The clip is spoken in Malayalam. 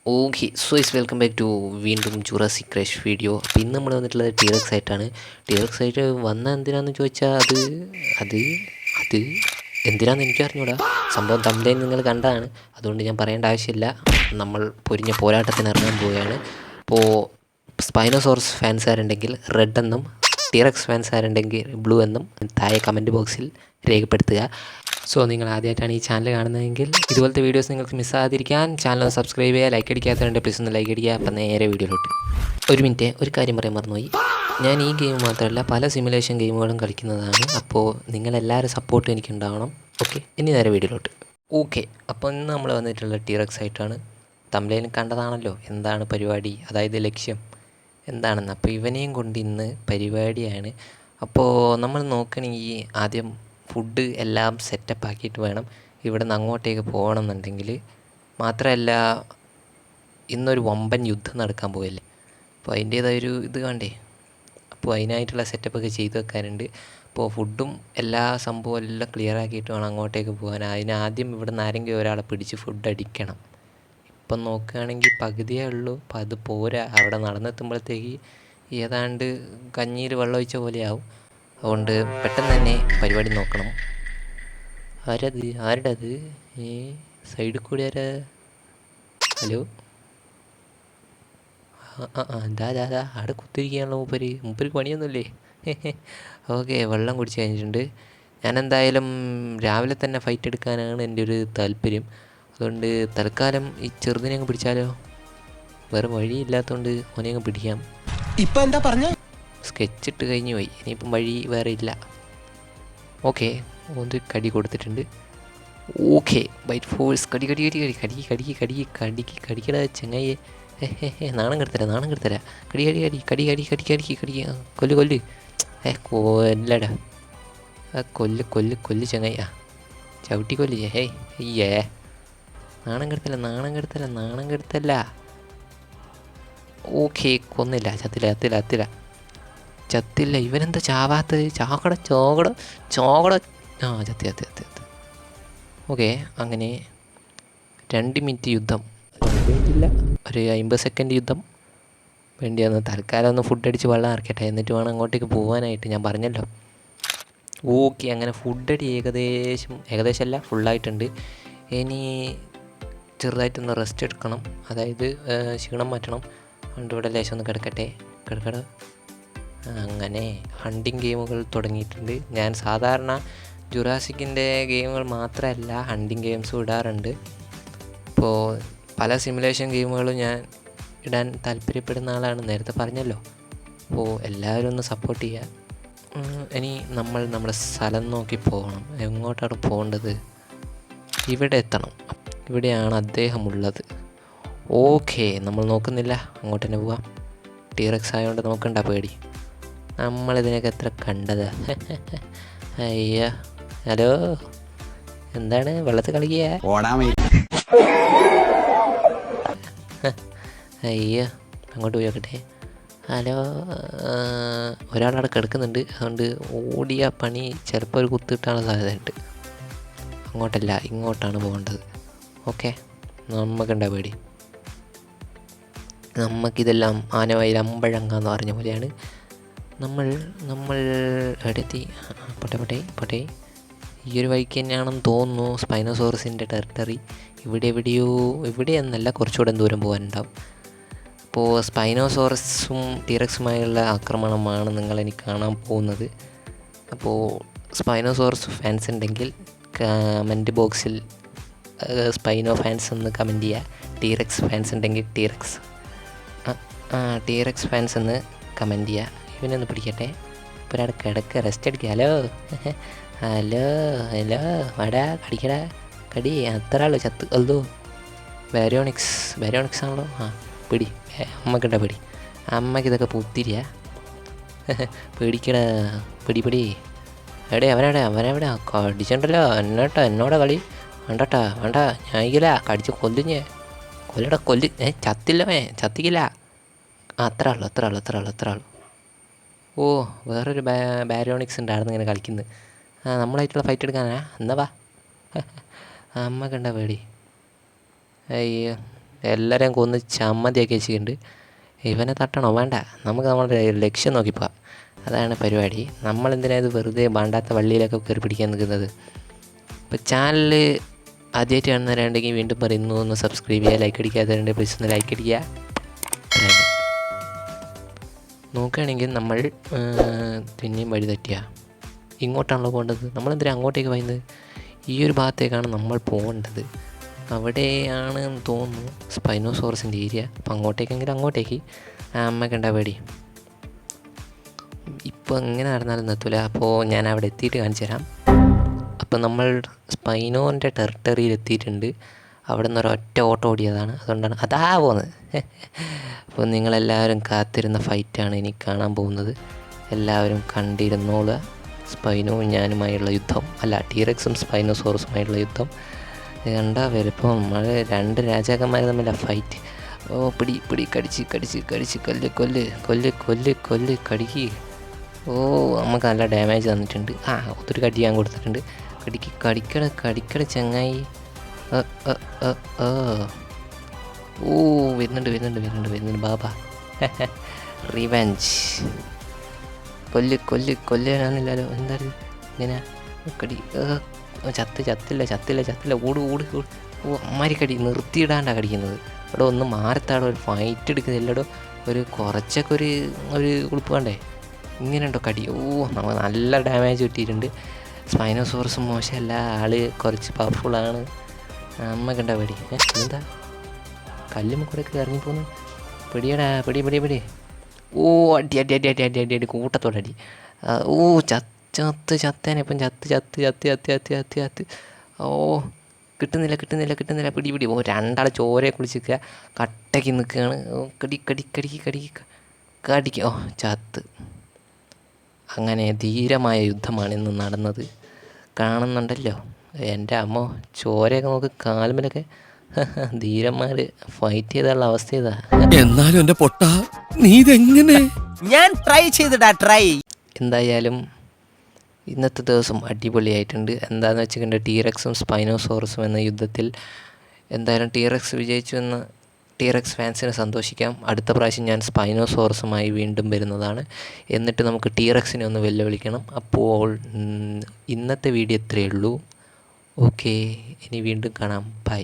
Okay so is welcome back to വീണ്ടും ജുറാസിക് ക്രഷ് വീഡിയോ. അപ്പോൾ ഇന്ന് നമ്മൾ വന്നിട്ടുള്ളത് ടീറക്സ് ആയിട്ടാണ്. ടീറക്സ് ആയിട്ട് വന്ന എന്തിനാണെന്ന് ചോദിച്ചാൽ അത് അത് എന്തിനാണെന്ന് എനിക്ക് അറിഞ്ഞൂടാ. സംഭവം തമ്മിൽ നിങ്ങൾ കണ്ടതാണ്, അതുകൊണ്ട് ഞാൻ പറയേണ്ട ആവശ്യമില്ല. നമ്മൾ പൊരിഞ്ഞ പോരാട്ടത്തിന് ഇറങ്ങാൻ പോവുകയാണ്. അപ്പോൾ സ്പൈനോസോറസ് ഫാൻസ് ആരുണ്ടെങ്കിൽ റെഡ് എന്നും ടീറക്സ് ഫാൻസ് ആരുണ്ടെങ്കിൽ ബ്ലൂ എന്നും താഴെ കമൻറ്റ് ബോക്സിൽ രേഖപ്പെടുത്തുക. സോ നിങ്ങൾ ആദ്യമായിട്ടാണ് ഈ ചാനൽ കാണുന്നതെങ്കിൽ ഇതുപോലത്തെ വീഡിയോസ് നിങ്ങൾക്ക് മിസ്സാകാതിരിക്കാൻ ചാനൽ സബ്സ്ക്രൈബ് ചെയ്യുക. ലൈക്ക് അടിക്കാത്തവരുണ്ട് പ്ലീസ് ഒന്ന് ലൈക്ക് അടിക്കുക. അപ്പം നേരെ വീഡിയോയിലോട്ട്. ഒരു മിനിറ്റ്, ഒരു കാര്യം പറയാൻ മറന്നുപോയി. ഞാൻ ഈ ഗെയിം മാത്രമല്ല പല സിമുലേഷൻ ഗെയിമുകളും കളിക്കുന്നതാണ്. അപ്പോൾ നിങ്ങളെല്ലാവരും സപ്പോർട്ട് എനിക്കുണ്ടാവണം. ഓക്കെ, ഇനി നേരെ വീഡിയോയിലോട്ട്. ഓക്കെ, അപ്പോൾ ഇന്ന് നമ്മൾ വന്നിട്ടുള്ള ടീറക്സ് ആയിട്ടാണ്. തമ്മിലേന് കണ്ടതാണല്ലോ എന്താണ് പരിപാടി, അതായത് ലക്ഷ്യം എന്താണെന്ന്. അപ്പോൾ ഇവനെയും കൊണ്ട് ഇന്ന് പരിപാടിയാണ്. അപ്പോൾ നമ്മൾ നോക്കണമെങ്കിൽ ആദ്യം ഫുഡ് എല്ലാം സെറ്റപ്പ് ആക്കിയിട്ട് വേണം ഇവിടെ നിന്ന് അങ്ങോട്ടേക്ക് പോകണമെന്നുണ്ടെങ്കിൽ. മാത്രമല്ല ഇന്നൊരു വമ്പൻ യുദ്ധം നടക്കാൻ പോയല്ലേ, അപ്പോൾ അതിൻ്റേതായൊരു ഇത് വേണ്ടേ. അപ്പോൾ അതിനായിട്ടുള്ള സെറ്റപ്പൊക്കെ ചെയ്ത് വെക്കാനുണ്ട്. അപ്പോൾ ഫുഡും എല്ലാ സംഭവം എല്ലാം ക്ലിയർ ആക്കിയിട്ട് വേണം അങ്ങോട്ടേക്ക് പോകാൻ. അതിനാദ്യം ഇവിടെ നിന്ന് ആരെങ്കിലും ഒരാളെ പിടിച്ച് ഫുഡ് അടിക്കണം. ഇപ്പം നോക്കുകയാണെങ്കിൽ പകുതിയേ ഉള്ളൂ. അപ്പം അത് പോരാ, അവിടെ നടന്നെത്തുമ്പോഴത്തേക്ക് ഏതാണ്ട് കഞ്ഞിയിൽ വെള്ളം ഒഴിച്ച പോലെയാവും. അതുകൊണ്ട് പെട്ടെന്ന് തന്നെ പരിപാടി നോക്കണം. ആരുടെ അത് സൈഡിൽ കൂടി ആരാ? ഹലോ, ദാ അവിടെ കുത്തിരിക്കുകയാണല്ലോ മൂപ്പർക്ക് പണിയൊന്നുമില്ലേ? ഓക്കെ, വെള്ളം കുടിച്ച് കഴിഞ്ഞിട്ടുണ്ട്. ഞാൻ എന്തായാലും രാവിലെ തന്നെ ഫൈറ്റ് എടുക്കാനാണ് എൻ്റെ ഒരു താല്പര്യം. അതുകൊണ്ട് തൽക്കാലം ഈ ചെറുതിനെ അങ്ങ് പിടിച്ചാലോ? വേറെ വഴിയില്ലാത്തതുകൊണ്ട് ഓനെ അങ്ങ് പിടിക്കാം. ഇപ്പം എന്താ പറഞ്ഞ? സ്കെച്ച് ഇട്ട് കഴിഞ്ഞ് പോയി, ഇനിയിപ്പം വഴി വേറെ ഇല്ല. ഓക്കെ, ഒന്ന് കടി കൊടുത്തിട്ടുണ്ട്. Okay, byte force. കടിക്കട ചെങ്ങായി. നാണം കെടുത്തരാ. കടി കൊല്ല്. കൊല്ലടാ, കൊല്ല് ചെങ്ങായി. ചവിട്ടി കൊല്ല്. അയ്യേ, നാണം കെടുത്തല്ല. ഓക്കെ, കൊന്നില്ല. ചത്തില്ല. ഇവനെന്താ ചാവാത്തത്? ചോകട. ചത്തി. ഓക്കെ, അങ്ങനെ 2 മിനിറ്റ് യുദ്ധം. 2 മിനിറ്റില്ല, ഒരു 50 സെക്കൻഡ് യുദ്ധം വേണ്ടിയാണ്. തൽക്കാലം ഒന്ന് ഫുഡ് അടിച്ച് വെള്ളം ഇറക്കട്ടെ, എന്നിട്ട് വേണം അങ്ങോട്ടേക്ക് പോകാനായിട്ട്. ഞാൻ പറഞ്ഞല്ലോ. ഓക്കെ, അങ്ങനെ ഫുഡ് അടി ഏകദേശമല്ല ഫുള്ളായിട്ടുണ്ട്. ഇനി ചെറുതായിട്ടൊന്ന് റെസ്റ്റ് എടുക്കണം, അതായത് ക്ഷീണം മാറ്റണം. അതുകൊണ്ട് ഇവിടെ ലേശം ഒന്ന് കിടക്കട. അങ്ങനെ ഹണ്ടിങ് ഗെയിമുകൾ തുടങ്ങിയിട്ടുണ്ട്. ഞാൻ സാധാരണ ജുറാസിക്കിൻ്റെ ഗെയിമുകൾ മാത്രമല്ല ഹണ്ടിങ് ഗെയിംസും ഇടാറുണ്ട്. ഇപ്പോൾ പല സിമുലേഷൻ ഗെയിമുകളും ഞാൻ ഇടാൻ താല്പര്യപ്പെടുന്ന ആളാണ്, നേരത്തെ പറഞ്ഞല്ലോ. അപ്പോൾ എല്ലാവരും ഒന്ന് സപ്പോർട്ട് ചെയ്യുക. ഇനി നമ്മൾ നമ്മുടെ സ്ഥലം നോക്കി പോകണം. എങ്ങോട്ടാണ് പോകേണ്ടത്? ഇവിടെ എത്തണം. ഇവിടെയാണ് അദ്ദേഹം ഉള്ളത്. ഓക്കെ, നമ്മൾ നോക്കുന്നില്ല, അങ്ങോട്ട് തന്നെ പോവാം. ടീറക്സ് ആയതുകൊണ്ട് നമുക്കുണ്ടാ പേടി. നമ്മളിതിനൊക്കെ എത്ര കണ്ടത്. അയ്യോ, ഹലോ, എന്താണ് വെള്ളത്തിൽ കളിക്കുക? അയ്യോ, അങ്ങോട്ട് പോയി നോക്കട്ടെ. ഹലോ, ഒരാളവിടെ കിടക്കുന്നുണ്ട്. അതുകൊണ്ട് ഓടിയ പണി ചിലപ്പോൾ ഒരു കുത്തിട്ടാണ് സാധ്യതയുണ്ട്. അങ്ങോട്ടല്ല, ഇങ്ങോട്ടാണ് പോകേണ്ടത്. ഓക്കെ, നമുക്കുണ്ടാ പേടി. നമുക്കിതെല്ലാം ആനവായിൽ അമ്പഴങ്ങാന്ന് പറഞ്ഞ പോലെയാണ്. നമ്മൾ എവിടെത്തി? പൊട്ടെ ഈ ഒരു വഴിക്ക് തന്നെയാണെന്ന് തോന്നുന്നു സ്പൈനോസോറസിൻ്റെ ടെറിട്ടറി. ഇവിടെയെന്നല്ല, കുറച്ചുകൂടെ ദൂരം പോകാനുണ്ടാവും. അപ്പോൾ സ്പൈനോസോറസും ടീറക്സുമായുള്ള ആക്രമണമാണ് നിങ്ങളെനിക്ക് കാണാൻ പോകുന്നത്. അപ്പോൾ സ്പൈനോസോറസ് ഫാൻസ് ഉണ്ടെങ്കിൽ കമൻറ്റ് ബോക്സിൽ സ്പൈനോ ഫാൻസ് എന്ന് കമൻറ്റ് ചെയ്യുക. ടീറക്സ് ഫാൻസ് ഉണ്ടെങ്കിൽ ടീറക്സ് ഫാൻസ് എന്ന് കമൻറ്റ് ചെയ്യുക. ഇവനൊന്ന് പിടിക്കട്ടെ. ഇപ്പോൾ ഒരാൾ റെസ്റ്റ് എടുക്കുക. ഹലോ വടാ, കടി. അത്ര ആളോ ചത്ത്? അല്ലോ, ബാരിയോണിക്സ് ആണല്ലോ. പിടി, അമ്മക്കിട്ട പിടി. അമ്മയ്ക്ക് ഇതൊക്കെ പുത്തിരിയ. പേടിക്കടാ, പിടി. അവനെവിടെ കടിച്ചിട്ടുണ്ടല്ലോ. എന്നോടാ കളി. വേണ്ട, ഞാനിക്കില്ല, കടിച്ച് കൊല്ലടാ. ചത്തിക്കില്ല. അത്ര ആളു. ഓ, വേറൊരു ബാരിയോണിക്സ് ഉണ്ടായിരുന്നു ഇങ്ങനെ കളിക്കുന്നത്. നമ്മളായിട്ടുള്ള ഫൈറ്റ് എടുക്കാനാ? എന്നാ വാ. അമ്മ കണ്ട പേടി. അയ്യോ, എല്ലാവരെയും കൊന്ന് ചമ്മന്തിയാക്കി വെച്ചിട്ടുണ്ട്. ഇവനെ തട്ടണോ വേണ്ട, നമുക്ക് നമ്മുടെ ലക്ഷ്യം നോക്കിപ്പോവാം. അതാണ് പരിപാടി. നമ്മളെന്തിനാ ഇത് വെറുതെ വേണ്ടാത്ത വള്ളിയിലൊക്കെ കയറി പിടിക്കാൻ നിൽക്കുന്നത്. ഇപ്പോൾ ചാനൽ ആദ്യമായിട്ട് കാണുന്നവരുണ്ടെങ്കിൽ വീണ്ടും പറയുന്നു, ഒന്ന് സബ്സ്ക്രൈബ് ചെയ്യുക. ലൈക്ക് അടിക്കാത്തവരുണ്ടെങ്കിൽ പ്ലീസ് ഒന്ന് ലൈക്ക് അടിക്കുക. നോക്കുകയാണെങ്കിൽ നമ്മൾ പിന്നെയും വഴി തെറ്റിയ ഇങ്ങോട്ടാണല്ലോ പോകേണ്ടത്. നമ്മളെന്തിനാ അങ്ങോട്ടേക്ക് പോയത്? ഈ ഒരു ഭാഗത്തേക്കാണ് നമ്മൾ പോകേണ്ടത്. അവിടെയാണ് തോന്നുന്നു സ്പൈനോസോറസിൻ്റെ ഏരിയ. അപ്പം അങ്ങോട്ടേക്കെങ്കിലും അങ്ങോട്ടേക്ക് അമ്മയ്ക്ക് ഉണ്ടാ പേടി. ഇപ്പോൾ എങ്ങനെ നടന്നാലും നിർത്തില്ല. അപ്പോൾ ഞാൻ അവിടെ എത്തിയിട്ട് കാണിച്ചു തരാം. അപ്പം നമ്മൾ സ്പൈനോൻ്റെ ടെറിട്ടറിയിൽ എത്തിയിട്ടുണ്ട്. അവിടെ നിന്ന് ഒരൊറ്റ ഓട്ടം ഓടിയതാണ്, അതുകൊണ്ടാണ് അതാ പോകുന്നത്. അപ്പോൾ നിങ്ങളെല്ലാവരും കാത്തിരുന്ന ഫൈറ്റാണ് ഇനി കാണാൻ പോകുന്നത്. എല്ലാവരും കണ്ടിരുന്നോളുക. സ്പൈനോവും ഞാനുമായുള്ള യുദ്ധം, അല്ല ടീറക്സും സ്പൈനോസോറസുമായുള്ള യുദ്ധം. കണ്ടാ വലുപ്പം നമ്മൾ 2 രാജാക്കന്മാർ തമ്മിലാണ് ഫൈറ്റ്. ഓ പിടി പിടി, കടിച്ച് കടിച്ച് കടിച്ച്, കൊല്ല് കൊല്ല് കൊല്ല് കൊല്ല് കൊല്ല്, കടിക്ക്. ഓ നമുക്ക് നല്ല ഡാമേജ് തന്നിട്ടുണ്ട്. ഒത്തിരി കടി ഞാൻ കൊടുത്തിട്ടുണ്ട്. കടിക്കട ചങ്ങായി. ഓ വരുന്നുണ്ട് ബാബാ. റിവെഞ്ച്. കൊല്ലാനില്ലല്ലോ. എന്താണ് ഇങ്ങനെ കടി? ചത്തില്ല. ഓട്. ഓ അമ്മാരി കടി നിർത്തിയിടാണ്ടാണ് കടിക്കുന്നത്. ഇവിടെ ഒന്ന് മാറത്താടോ, ഒരു ഫൈറ്റ് എടുക്കുന്നില്ലടോ. ഒരു കുറച്ചൊക്കെ ഒരു ഉളുപ്പ് വേണ്ടേ? ഇങ്ങനെയുണ്ടോ കടി? ഓ നമുക്ക് നല്ല ഡാമേജ് കിട്ടിയിട്ടുണ്ട്. സ്പൈനോസോറസും മോശമല്ല, ആള് കുറച്ച് പവർഫുള്ളാണ്. അമ്മക്കുണ്ടാ പേടി. എന്താ കല്ലുമ്മ കൂടെ ഇറങ്ങിപ്പോന്നു? പിടിയടാ പിടി. ഓ അടി കൂട്ടത്തോടെ അടി. ഓ ചത്തേനെ ഇപ്പം ചത്ത്. ഓ കിട്ടുന്നില്ല. പിടി. ഓ 2 ആൾ ചോരയെ കുളിച്ചിരിക്കുക, കട്ടയ്ക്ക് നിൽക്കുകയാണ്. കടിക്ക്. ഓ ചത്ത്. അങ്ങനെ ധീരമായ യുദ്ധമാണ് ഇന്ന് നടന്നത്. കാണുന്നുണ്ടല്ലോ എൻ്റെ അമ്മ, ചോരയൊക്കെ നോക്ക് കാലുമലൊക്കെ. ധീരന്മാർ ഫൈറ്റ് ചെയ്തുള്ള അവസ്ഥ ഇതാ. എന്നാലും എൻ്റെ പൊട്ട നീ ഇതെങ്ങനെ? ഞാൻ ട്രൈ ചെയ്തിടാ. എന്തായാലും ഇന്നത്തെ ദിവസം അടിപൊളിയായിട്ടുണ്ട്. എന്താണെന്ന് വെച്ചിട്ടുണ്ടെങ്കിൽ ടീറക്സും സ്പൈനോസോറസും എന്ന യുദ്ധത്തിൽ എന്തായാലും ടീറക്സ് വിജയിച്ചു എന്ന് ടീറക്സ് ഫാൻസിന് സന്തോഷിക്കാം. അടുത്ത പ്രാവശ്യം ഞാൻ സ്പൈനോസോറസുമായി വീണ്ടും വരുന്നതാണ്. എന്നിട്ട് നമുക്ക് ടീറക്സിനെ ഒന്ന് വെല്ലുവിളിക്കണം. അപ്പോൾ ഇന്നത്തെ വീഡിയോ ഇത്രയേ ഉള്ളൂ. ഓക്കെ, ഇനി വീണ്ടും കാണാം. ബൈ.